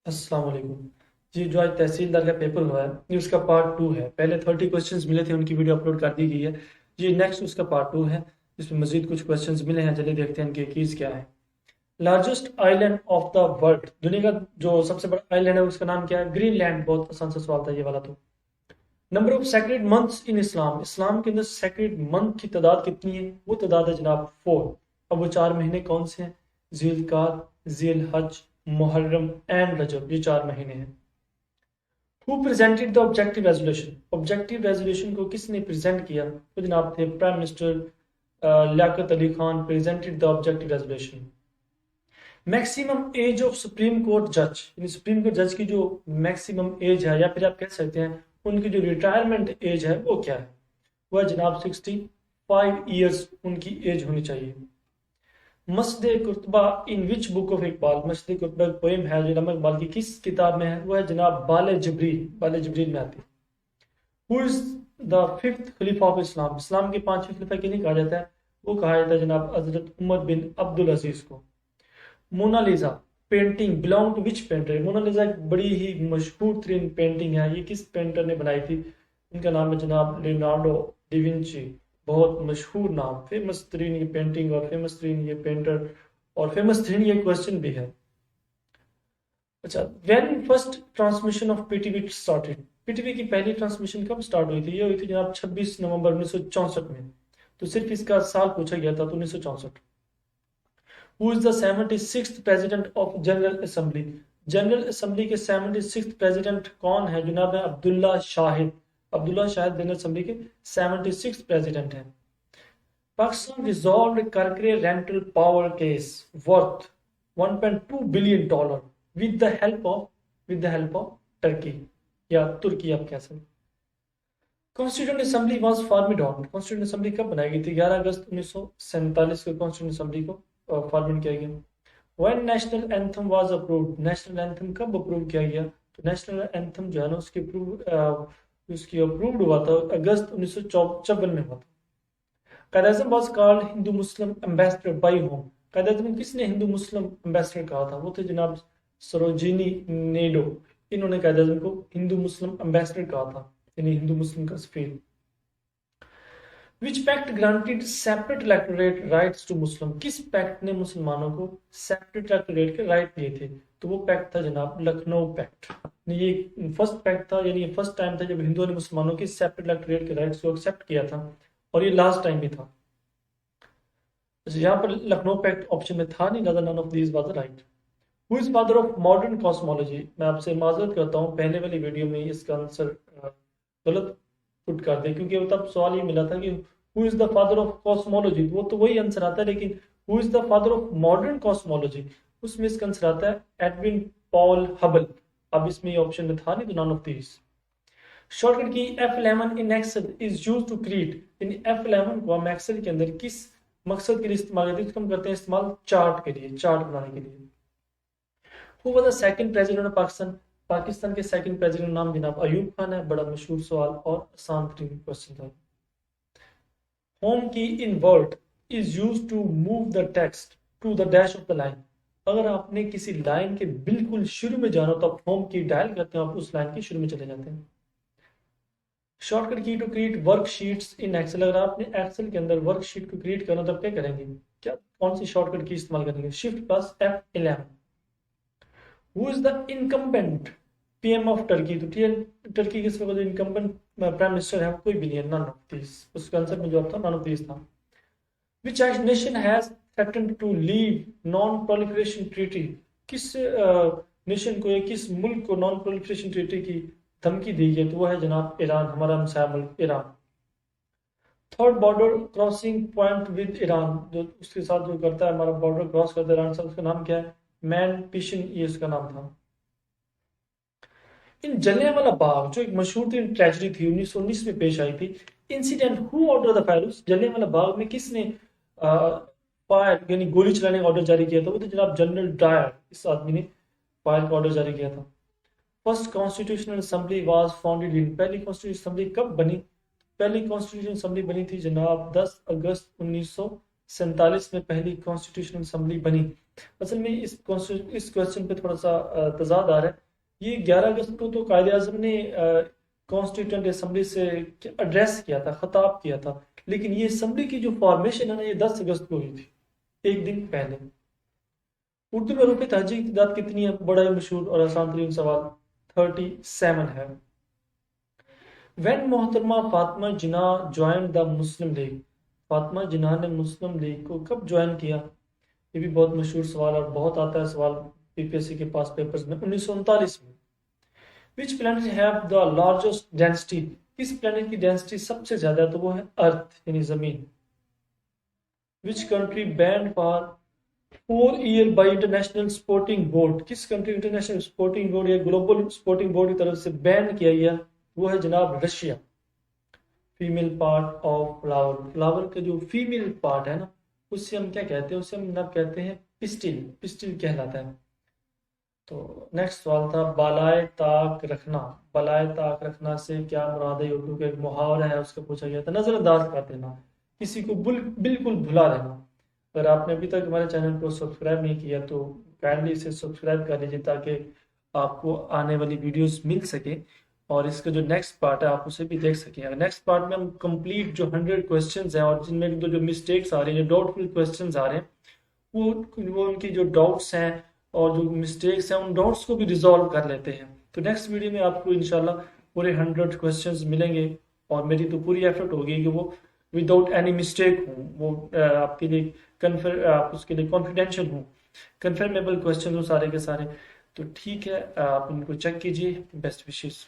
السلام علیکم جی، جو آج تحصیلدار کا پیپر ہوا ہے یہ اس کا پارٹ 2 ہے. پہلے 30 کوسچنز ملے تھے، ان کی ویڈیو اپلوڈ کر دی گئی ہے. یہ نیکسٹ اس کا پارٹ 2 ہے جس میں مزید کچھ کوسچنز ملے ہیں. چلیے دیکھتے ہیں ان کے کیز کیا ہے. Largest island of the world, دنیا کا جو سب سے بڑا آئی لینڈ ہے اس کا نام کیا ہے؟ Greenland. بہت آسان سا سوال تھا یہ والا. تو number of sacred months in Islam, اسلام کے اندر سیکریڈ منتھ کی تعداد کتنی ہے؟ وہ تعداد ہے جناب 4. اب وہ 4 مہینے کون سے ہیں؟ ذی القعدہ، ذی الحج، محرم اینڈ رجب. یہ 4 مہینے ہیں. Who presented the objective resolution؟ objective resolution کو کس نے پریزنٹ کیا؟ وہ جناب تھے prime minister Liaquat Ali Khan. presented the objective resolution. Maximum age of supreme court جج، یعنی سپریم کورٹ جج کی جو میکسیمم ایج ہے، یا پھر آپ کہہ سکتے ہیں ان کی جو ریٹائرمنٹ ایج ہے وہ کیا ہے؟ وہ جناب 65 ایئرس ان کی ایج ہونی چاہیے. مسجد قرطبہ ان وچ بک آف اقبال، مسجد قرطبہ ایک پوئم ہے جو علامہ اقبال کی کس کتاب میں ہے؟ وہ ہے جناب بال جبریل. بال جبریل میں آتی. ہو از دا ففتھ خلیفہ آف اسلام، اسلام کے 5ویں خلیفہ کنہیں کہا جاتا ہے؟ وہ کہا جاتا ہے جناب حضرت عمر بن عبد العزیز کو. Mona Lisa painting belong to which painter? Mona Lisa ایک بڑی ہی مشہور ترین پینٹنگ ہے. یہ کس پینٹر نے بنائی تھی؟ ان کا نام ہے جناب لیونارڈو ڈیونچی. بہت مشہور نام، فیمس ترین یہ پینٹنگ اور فیمس ترین یہ پینٹر اور فیمس ترین یہ کوسچن بھی ہے. اچھا، when first transmission of P T V started? P T V کی پہلی ٹرانسمیشن کب اسٹارٹ ہوئی تھی؟ یہ ہوئی تھی جناب 26 نومبر 1964 میں. تو صرف اس کا سال پوچھا گیا تھا، تو 1964. Who is the 76th president of General Assembly؟ General assembly کے 76th president کون ہے؟ جناب عبداللہ شاہد. عبداللہ شاہد جنرل اسمبلی کے 76th president ہیں. Pakistan resolved Karkey rental power case worth $1.2 billion with the help of Turkey یا ترکی آپ کہہ سکتے. Constitution assembly was formed on, constitution assembly کب بنائی گئی تھی؟ 11 اگست 1947 کو کانسٹیٹیوشن اسمبلی کو فارمنٹ کیا گیا. When national anthem was approved, national anthem کب اپروو کیا گیا؟ تو نیشنل اینتھم جو ہے نا اس کی اپروڈ ہوا تھا اگست 1954 میں ہوا تھا. Quaid Azam was called Hindu Muslim ambassador by whom? Quaid Azam کس نے ہندو مسلم امبیسڈر کہا تھا؟ وہ تھے جناب سروجینی نیڈو. انہوں نے قائد اعظم کو ہندو مسلم امبیسڈر کہا تھا، یعنی ہندو مسلم کا سفیر. Which pact granted separate electorate rights to Muslim؟ کس پیکٹ نے مسلمانوں کو separate electorate کے رائٹ دیے تھے؟ تو وہ پیکٹ تھا جناب لکھنؤ پیکٹ. یہ فرسٹ پیکٹ تھا، یعنی یہ فرسٹ ٹائم تھا جب ہندوؤں نے مسلمانوں کی separate electorate کے رائٹس کو ایکسیپٹ کیا تھا، اور یہ لاسٹ ٹائم بھی تھا. یہاں پر لکھنؤ پیکٹ آپشن میں تھا نہیں، لہذا none of these was right. Who is father of modern cosmology؟ میں آپ سے معذرت کرتا ہوں، پہلے والی ویڈیو میں اس کا آنسر غلط پٹ کر دیں، کیونکہ وہ تب سوال یہ ملا تھا کہ who is the father of cosmology، وہ تو وہی آنسر آتا ہے، لیکن who is the father of modern cosmology اس میں اس کا آنسر آتا ہے ایڈوین پال ہبل. اب اس میں یہ آپشن میں تھا نہیں، تو none of these. Shortcut key F11 in Excel is used to create، یعنی F11 کو ہم ایکسل کے اندر کس مقصد کے لیے استعمال کرتے ہیں؟ ہم کرتے ہیں استعمال چارٹ کے لیے، چارٹ بنانے کے لیے. Who was the second president of Pakistan؟ Pakistan کے سیکنڈ پریزیڈنٹ نام جناب ایوب خان ہے. بڑا مشہور سوال اور آسان ترین کوسچن تھا. Home key in word is used to move the text to the dash of the line. اگر آپ نے کسی لائن کے بالکل شروع میں جانا تو آپ ہوم کی ڈائل کرتے ہیں، آپ اس لائن کے شروع میں چلے جاتے ہیں. Shortcut key to create worksheets in Excel, اگر آپ نے ایکسل کے اندر ورک شیٹ کو کریٹ کرنا تو آپ کیا کریں گے؟ کیا کون سی شارٹ کٹ کی استعمال کریں گے؟ Shift plus F11. Who is the incumbent PM of Turkey؟ تو ٹرکی کے اس وقت جو انکمبنٹ پرائم منسٹر ہے وہ کوئی بھی نہیں ہے. none of these. اس کا آنسر میں جو تھا none of these تھا. Which nation has threatened to leave non-proliferation treaty؟ کس نیشن کو یا کس ملک کو نان پرولیفریشن ٹریٹی کی دھمکی دی گئی؟ تو وہ ہے جناب ایران، ہمارا ہمسایہ ملک Iran. Third border crossing point with Iran, جو اس کے ساتھ جو کرتا ہے ہمارا بارڈر کراس کرتا ہے ایران سے، اس کا نام کیا ہے؟ مین پیشن، یہ اس کا نام تھا. ان جلیانوالہ باغ جو ایک مشہور ترین ٹریجڈی تھی 1919 میں پیش آئی تھی، incident who order the fire, Jallianwala Bagh میں کس نے فائر یعنی گولی چلانے کا آرڈر جاری کیا تھا؟ وہ تو جناب جنرل ڈائر، اس آدمی نے فائر کا آرڈر جاری کیا تھا. First constitutional assembly was founded in, پہلی کانسٹیٹیوشنل اسمبلی کب بنی؟ پہلی کانسٹیٹیوشنل اسمبلی بنی تھی جناب 10 اگست 1953 47 میں پہلی کانسٹیٹیوشنل اسمبلی بنی؟ اصل میں اس کوشچن پہ تھوڑا سا تضاد آ رہا ہے. یہ 11 اگست کو تو قائد اعظم نے کانسٹیٹیوشنل اسمبلی سے ایڈریس کیا تھا، خطاب کیا تھا، لیکن یہ اسمبلی کی جو فارمیشن ہے نا، یہ 10 اگست کو ہوئی تھی، ایک دن پہلے. اردو میں حروف تہجی کی تعداد کتنی ہے؟ بڑا ہی مشہور اور آسان ترین سوال، 37 ہے. وین محترمہ Fatima Jinnah join the Muslim League, Fatima Jinnah نے مسلم لیگ کو کب جوائن کیا؟ یہ بھی بہت مشہور سوال اور بہت آتا ہے سوال پی پی ایس سی کے پاس پیپرز میں. 1939 میں. Which plant have the largest density, کس پلانٹ کی ڈینسٹی سب سے زیادہ ہے؟ تو وہ ہے ارتھ یعنی زمین. Which country banned for 4 year by international sporting board, کس کنٹری انٹرنیشنل سپورٹنگ بورڈ یا گلوبل سپورٹنگ بورڈ کی طرف سے بین کیا گیا؟ وہ ہے جناب Russia. Female part of flower, flower کا جو فیمیل پارٹ ہے نا، اس سے ہم کیا کہتے ہیں؟ اسے ہم نب کہتے ہیں پسٹل، پسٹل کہلاتا ہے. تو نیکسٹ سوال تھا بالائے طاق رکھنا، بالائے طاق رکھنا سے کیا مراد ہے؟ اردو کا ایک محاورہ ہے، اس کا پوچھا گیا تھا. نظر انداز کر دینا، کسی کو بالکل بھلا دینا. اگر آپ نے ابھی تک ہمارے چینل کو سبسکرائب نہیں کیا تو کائنڈلی اسے سبسکرائب کر لیجیے تاکہ آپ کو آنے والی ویڈیوز مل سکے، اور اس کا جو نیکسٹ پارٹ ہے آپ اسے بھی دیکھ سکیں. اگر نیکسٹ پارٹ میں ہم کمپلیٹ جو 100 کویسچنز ہیں اور جن میں جو مسٹیکس آ رہے ہیں، جو ڈاؤٹ فل کویسچنز آ رہے ہیں، وہ ان کی جو ڈاؤٹس ہیں اور جو مسٹیکس ہیں ان ڈاؤٹس کو بھی ریزالو کر لیتے ہیں. تو نیکسٹ ویڈیو میں آپ کو انشاءاللہ پورے 100 کویسچنز ملیں گے، اور میری تو پوری ایفرٹ ہوگی کہ وہ وداؤٹ اینی مسٹیک ہوں، وہ آپ کے لیے آپ اس کے لیے کانفیڈینشیل ہوں، کنفرمیبل کویسچن ہوں سارے کے سارے. تو ٹھیک ہے، آپ ان کو چیک کیجیے. Best wishes.